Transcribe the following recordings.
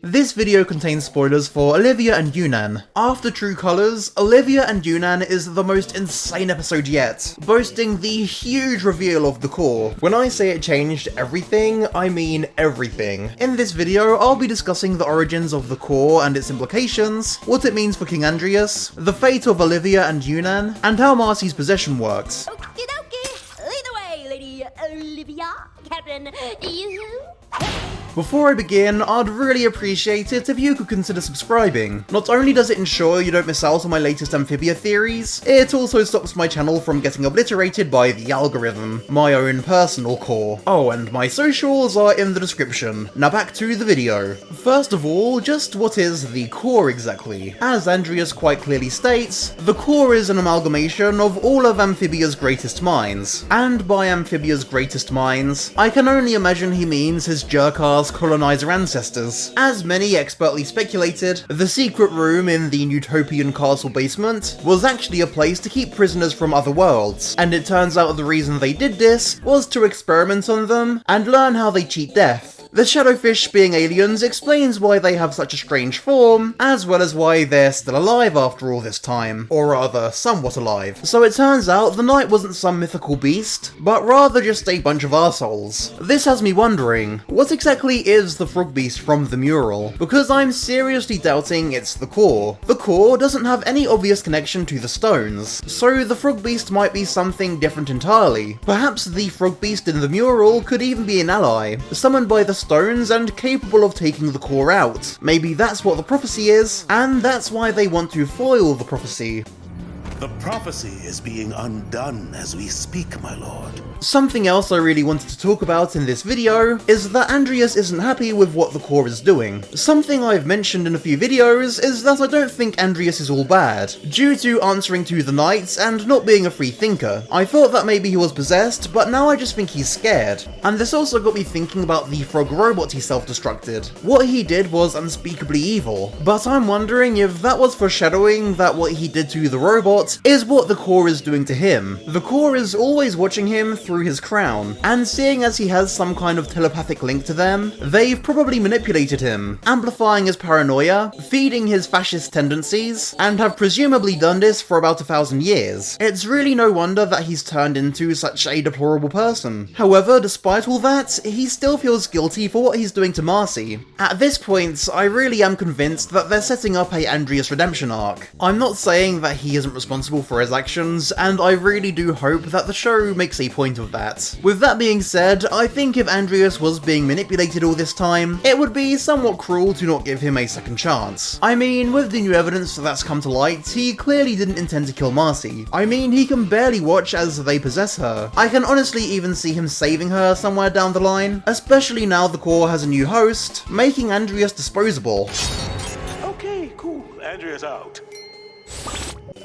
This video contains spoilers for Olivia and Yunan. After True Colors, Olivia and Yunan is the most insane episode yet, boasting the huge reveal of the core. When I say it changed everything, I mean everything. In this video, I'll be discussing the origins of the core and its implications, what it means for King Andrias, the fate of Olivia and Yunan, and how Marcy's possession works. Okie dokie, lead the way, Lady Olivia. Captain, you. Before I begin, I'd really appreciate it if you could consider subscribing. Not only does it ensure you don't miss out on my latest Amphibia theories, it also stops my channel from getting obliterated by the algorithm, my own personal core. Oh, and my socials are in the description. Now back to the video. First of all, just what is the core exactly? As Andreas quite clearly states, the core is an amalgamation of all of Amphibia's greatest minds. And by Amphibia's greatest minds, I can only imagine he means his jerk-ass colonizer ancestors. As many expertly speculated, the secret room in the utopian castle basement was actually a place to keep prisoners from other worlds, and it turns out the reason they did this was to experiment on them and learn how they cheat death. The shadowfish being aliens explains why they have such a strange form, as well as why they're still alive after all this time. Or rather, somewhat alive. So it turns out the knight wasn't some mythical beast, but rather just a bunch of arseholes. This has me wondering, what exactly is the frog beast from the mural? Because I'm seriously doubting it's the core. The core doesn't have any obvious connection to the stones, so the frog beast might be something different entirely. Perhaps the frog beast in the mural could even be an ally, summoned by the stones and capable of taking the core out. Maybe that's what the prophecy is, and that's why they want to foil the prophecy. The prophecy is being undone as we speak, my lord. Something else I really wanted to talk about in this video is that Andreas isn't happy with what the core is doing. Something I've mentioned in a few videos is that I don't think Andreas is all bad, due to answering to the knights and not being a free thinker. I thought that maybe he was possessed, but now I just think he's scared. And this also got me thinking about the frog robot he self-destructed. What he did was unspeakably evil, but I'm wondering if that was foreshadowing that what he did to the robot is what the core is doing to him. The core is always watching him through his crown, and seeing as he has some kind of telepathic link to them, they've probably manipulated him, amplifying his paranoia, feeding his fascist tendencies, and have presumably done this for about 1,000 years. It's really no wonder that he's turned into such a deplorable person. However, despite all that, he still feels guilty for what he's doing to Marcy. At this point, I really am convinced that they're setting up a Andrias redemption arc. I'm not saying that he isn't responsible for his actions, and I really do hope that the show makes a point of that. With that being said, I think if Andrias was being manipulated all this time, it would be somewhat cruel to not give him a second chance. I mean, with the new evidence that's come to light, he clearly didn't intend to kill Marcy. I mean, he can barely watch as they possess her. I can honestly even see him saving her somewhere down the line, especially now the core has a new host, making Andrias disposable. Okay, cool. Andrea's out.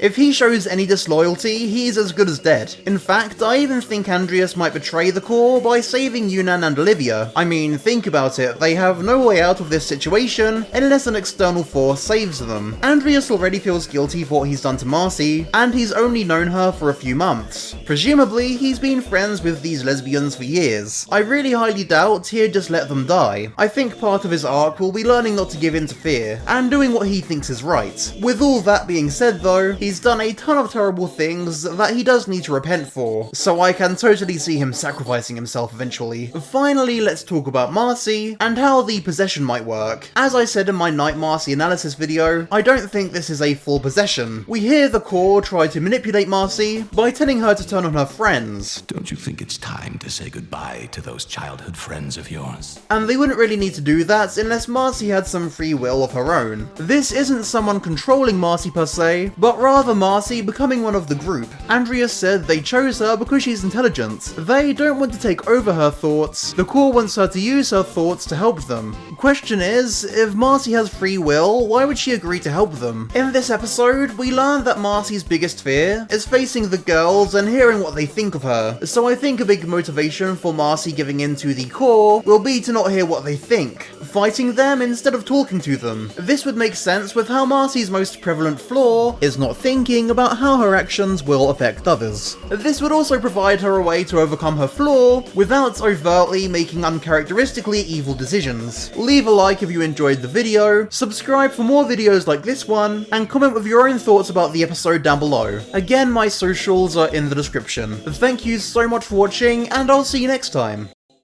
If he shows any disloyalty, he's as good as dead. In fact, I even think Andreas might betray the core by saving Yunan and Olivia. I mean, think about it, they have no way out of this situation unless an external force saves them. Andreas already feels guilty for what he's done to Marcy, and he's only known her for a few months. Presumably, he's been friends with these lesbians for years. I really highly doubt he'd just let them die. I think part of his arc will be learning not to give in to fear, and doing what he thinks is right. With all that being said though, he's done a ton of terrible things that he does need to repent for, so I can totally see him sacrificing himself eventually. Finally, let's talk about Marcy, and how the possession might work. As I said in my Night Marcy analysis video, I don't think this is a full possession. We hear the core try to manipulate Marcy by telling her to turn on her friends. Don't you think it's time to say goodbye to those childhood friends of yours? And they wouldn't really need to do that unless Marcy had some free will of her own. This isn't someone controlling Marcy per se, but rather Marcy becoming one of the group. Andreas said they chose her because she's intelligent. They don't want to take over her thoughts. The core wants her to use her thoughts to help them. Question is, if Marcy has free will, why would she agree to help them? In this episode, we learn that Marcy's biggest fear is facing the girls and hearing what they think of her. So I think a big motivation for Marcy giving in to the core will be to not hear what they think, fighting them instead of talking to them. This would make sense with how Marcy's most prevalent flaw is not thinking thinking about how her actions will affect others. This would also provide her a way to overcome her flaw without overtly making uncharacteristically evil decisions. Leave a like if you enjoyed the video, subscribe for more videos like this one, and comment with your own thoughts about the episode down below. Again, my socials are in the description. Thank you so much for watching, and I'll see you next time.